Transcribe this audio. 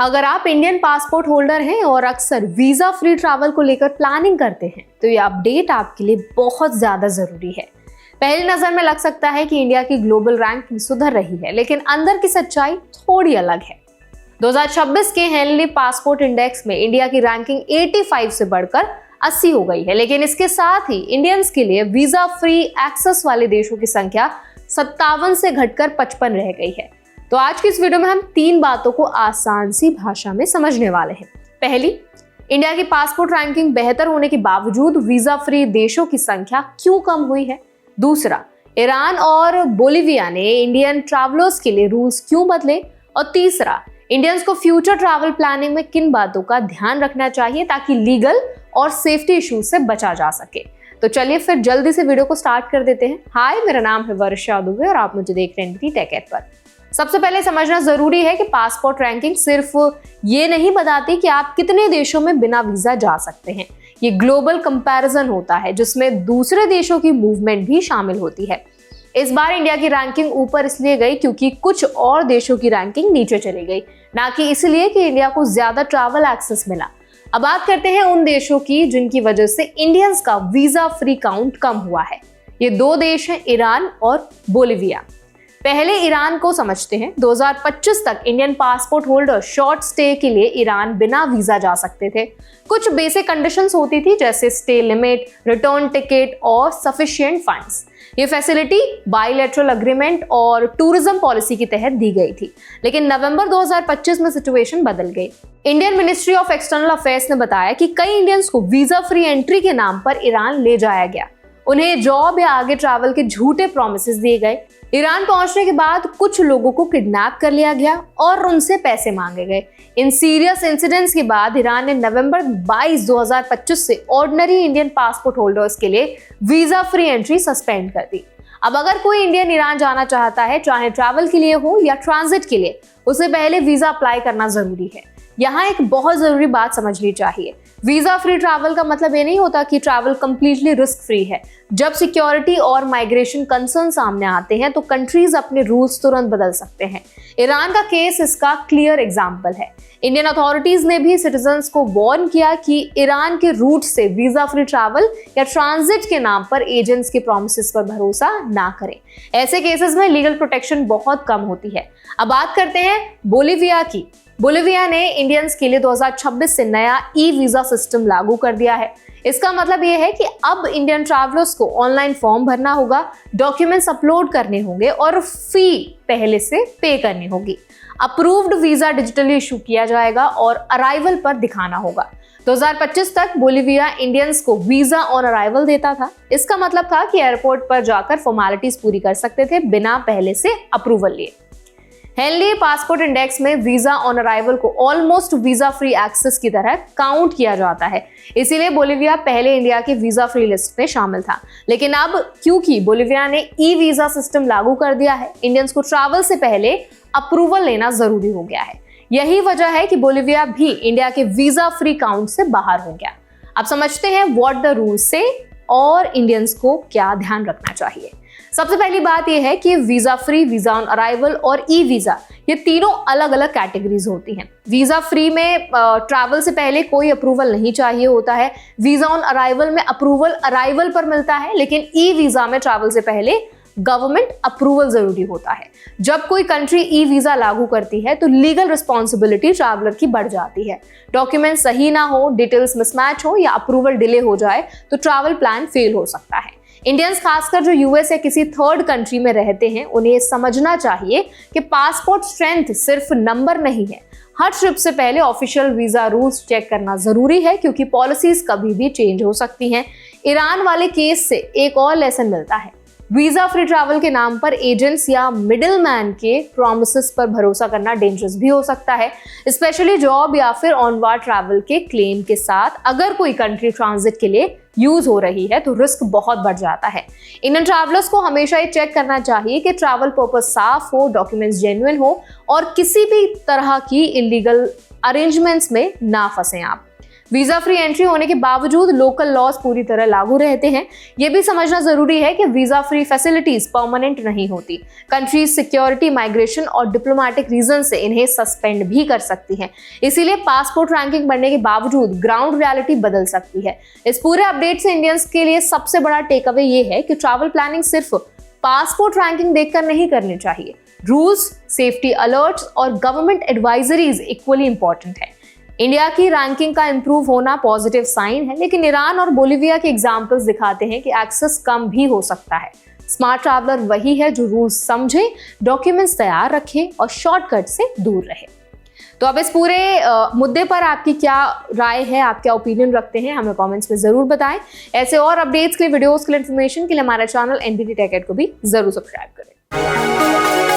अगर आप Indian passport holder हैं और अक्सर वीजा फ्री ट्रैवल को लेकर प्लानिंग करते हैं तो ये अपडेट आपके लिए बहुत ज्यादा जरूरी है। पहली नजर में लग सकता है कि इंडिया की ग्लोबल रैंकिंग सुधर रही है, लेकिन अंदर की सच्चाई थोड़ी अलग है। 2026 के हेनली पासपोर्ट इंडेक्स में इंडिया की रैंकिंग 85 से बढ़कर 80 हो गई है, लेकिन इसके साथ ही इंडियंस के लिए वीजा फ्री एक्सेस वाले देशों की संख्या 57 से घटकर 55 रह गई है। तो आज की इस वीडियो में हम 3 बातों को आसान सी भाषा में समझने वाले हैं। पहली, इंडिया की पासपोर्ट रैंकिंग बेहतर होने के बावजूद वीजा फ्री देशों की संख्या क्यों कम हुई है। दूसरा, ईरान और बोलिविया ने इंडियन ट्रैवलर्स के लिए रूल्स क्यों बदले। और तीसरा, इंडियंस को फ्यूचर ट्रैवल प्लानिंग में किन बातों का ध्यान रखना चाहिए ताकि लीगल और सेफ्टी इश्यूज से बचा जा सके। तो चलिए फिर जल्दी से वीडियो को स्टार्ट कर देते हैं। हाय, मेरा नाम है वर्षा दुबे और आप मुझे देख रहे हैं टेक एड पर। सबसे पहले समझना जरूरी है कि पासपोर्ट रैंकिंग सिर्फ ये नहीं बताती कि आप कितने देशों में बिना वीजा जा सकते हैं। ये ग्लोबल कंपैरिजन होता है जिसमें दूसरे देशों की मूवमेंट भी शामिल होती है। इस बार इंडिया की रैंकिंग ऊपर इसलिए गई क्योंकि कुछ और देशों की रैंकिंग नीचे चली गई, ना कि इसलिए कि इंडिया को ज्यादा ट्रैवल एक्सेस मिला। अब बात करते हैं उन देशों की जिनकी वजह से इंडियंस का वीजा फ्री काउंट कम हुआ है। ये 2 देश हैं, ईरान और बोलिविया। पहले ईरान को समझते हैं। 2025 तक Indian passport holder short stay के लिए ईरान बिना वीजा जा सकते थे। कुछ बेसिक कंडीशंस होती थी जैसे स्टे लिमिट, रिटर्न टिकट और सफिशिएंट फंड्स। ये फैसिलिटी बायलैटरल अग्रीमेंट और टूरिज्म पॉलिसी के तहत दी गई थी, लेकिन नवंबर 2025 में सिचुएशन बदल गई। Indian ministry of external affairs ने बताया कि कई इंडियंस को वीजा फ्री एंट्री के नाम पर ईरान ले जाया गया। उन्हें जॉब या आगे ट्रैवल के झूठे प्रॉमिसेस दिए गए। ईरान पहुंचने के बाद कुछ लोगों को किडनैप कर लिया गया और उनसे पैसे मांगे गए। इन सीरियस इंसिडेंट्स के बाद ईरान ने नवंबर 22, 2025 से ऑर्डिनरी इंडियन पासपोर्ट होल्डर्स के लिए वीजा फ्री एंट्री सस्पेंड कर दी। अब अगर कोई इंडियन ईरान जाना चाहता है, चाहे ट्रैवल के लिए हो या ट्रांजिट के लिए, उसे पहले वीजा अप्लाई करना जरूरी है। यहाँ एक बहुत जरूरी बात समझनी चाहिए। वीजा फ्री ट्रैवल का मतलब ये नहीं होता कि ट्रैवल कंप्लीटली रिस्क फ्री है। जब सिक्योरिटी और माइग्रेशन कंसर्न सामने आते हैं तो कंट्रीज अपने रूल्स तुरंत बदल सकते हैं। ईरान का केस इसका क्लियर एग्जांपल है। इंडियन अथॉरिटीज ने भी सिटीजन्स को वार्न किया कि ईरान के रूट से वीजा फ्री ट्रैवल या ट्रांजिट के नाम पर एजेंट्स के प्रॉमिसेस पर भरोसा ना करें। ऐसे केसेस में लीगल प्रोटेक्शन बहुत कम होती है। अब बात करते हैं बोलिविया की। बोलिविया ने इंडियंस के लिए 2026 से नया ई वीजा सिस्टम लागू कर दिया है। इसका मतलब यह है कि अब इंडियन ट्रैवलर्स को ऑनलाइन फॉर्म भरना होगा, डॉक्यूमेंट्स अपलोड करने होंगे और फी पहले से पे करनी होगी। अप्रूव्ड वीजा डिजिटली इशू किया जाएगा और अराइवल पर दिखाना होगा। 2025 तक बोलिविया इंडियंस को वीजा ऑन अराइवल देता था। इसका मतलब था कि एयरपोर्ट पर जाकर फॉर्मेलिटीज पूरी कर सकते थे बिना पहले से अप्रूवल लिए। हेनली पासपोर्ट इंडेक्स में वीजा ऑन अराइवल को ऑलमोस्ट वीजा फ्री एक्सेस की तरह काउंट किया जाता है, इसीलिए बोलिविया पहले इंडिया के वीजा फ्री लिस्ट में शामिल था। लेकिन अब क्योंकि बोलिविया ने ई वीजा सिस्टम लागू कर दिया है, इंडियंस को ट्रैवल से पहले अप्रूवल लेना जरूरी हो गया है। यही वजह है कि बोलिविया भी इंडिया के वीजा फ्री काउंट से बाहर हो गया। अब समझते हैं व्हाट द रूल्स से और इंडियंस को क्या ध्यान रखना चाहिए। सबसे पहली बात यह है कि visa free, visa on arrival और ई वीजा, ये तीनों अलग अलग कैटेगरीज होती हैं। वीजा फ्री में ट्रैवल से पहले कोई अप्रूवल नहीं चाहिए होता है। वीजा ऑन अराइवल में अप्रूवल अराइवल पर मिलता है, लेकिन ई वीजा में ट्रैवल से पहले गवर्नमेंट अप्रूवल जरूरी होता है। जब कोई कंट्री ई वीजा लागू करती है तो लीगल रिस्पॉन्सिबिलिटी ट्रैवलर की बढ़ जाती है। डॉक्यूमेंट सही ना हो, डिटेल्स मिसमैच हो या अप्रूवल डिले हो जाए तो ट्रैवल प्लान फेल हो सकता है। इंडियंस खासकर जो यूएस या किसी थर्ड कंट्री में रहते हैं, उन्हें समझना चाहिए कि पासपोर्ट स्ट्रेंथ सिर्फ नंबर नहीं है। हर ट्रिप से पहले ऑफिशियल वीजा रूल्स चेक करना जरूरी है क्योंकि पॉलिसीज कभी भी चेंज हो सकती हैं। ईरान वाले केस से एक और लेसन मिलता है। वीजा फ्री ट्रैवल के नाम पर एजेंट्स या मिडिलमैन के प्रॉमिसेस पर भरोसा करना डेंजरस भी हो सकता है, स्पेशली जॉब या फिर ऑनवार्ड ट्रैवल के क्लेम के साथ। अगर कोई कंट्री ट्रांजिट के लिए यूज हो रही है तो रिस्क बहुत बढ़ जाता है। इंडियन ट्रैवलर्स को हमेशा ये चेक करना चाहिए कि ट्रैवल पर्पस साफ हो, डॉक्यूमेंट्स जेन्युइन हो और किसी भी तरह की इलीगल अरेंजमेंट्स में ना फंसे आप। वीजा फ्री एंट्री होने के बावजूद लोकल लॉज पूरी तरह लागू रहते हैं। ये भी समझना जरूरी है कि वीजा फ्री फैसिलिटीज परमानेंट नहीं होती। कंट्रीज सिक्योरिटी, माइग्रेशन और डिप्लोमेटिक रीजन से इन्हें सस्पेंड भी कर सकती हैं। इसीलिए पासपोर्ट रैंकिंग बढ़ने के बावजूद ग्राउंड रियलिटी बदल सकती है। इस पूरे अपडेट से इंडियंस के लिए सबसे बड़ा टेक अवे ये है कि ट्रैवल प्लानिंग सिर्फ पासपोर्ट रैंकिंग देखकर नहीं करनी चाहिए। रूल्स, सेफ्टी अलर्ट्स और गवर्नमेंट एडवाइजरीज इक्वली इंपॉर्टेंट है। इंडिया की रैंकिंग का इंप्रूव होना पॉजिटिव साइन है, लेकिन ईरान और बोलिविया के एग्जाम्पल्स दिखाते हैं कि एक्सेस कम भी हो सकता है। स्मार्ट ट्रैवलर वही है जो रूल्स समझे, डॉक्यूमेंट्स तैयार रखे और शॉर्टकट से दूर रहे। तो अब इस पूरे मुद्दे पर आपकी क्या राय है, आप क्या ओपिनियन रखते हैं, हमें कमेंट्स में जरूर बताएं। ऐसे और अपडेट्स के लिए, वीडियोस के लिए, इन्फॉर्मेशन के लिए हमारा चैनल एनबीटी टेक एड को भी जरूर सब्सक्राइब करें।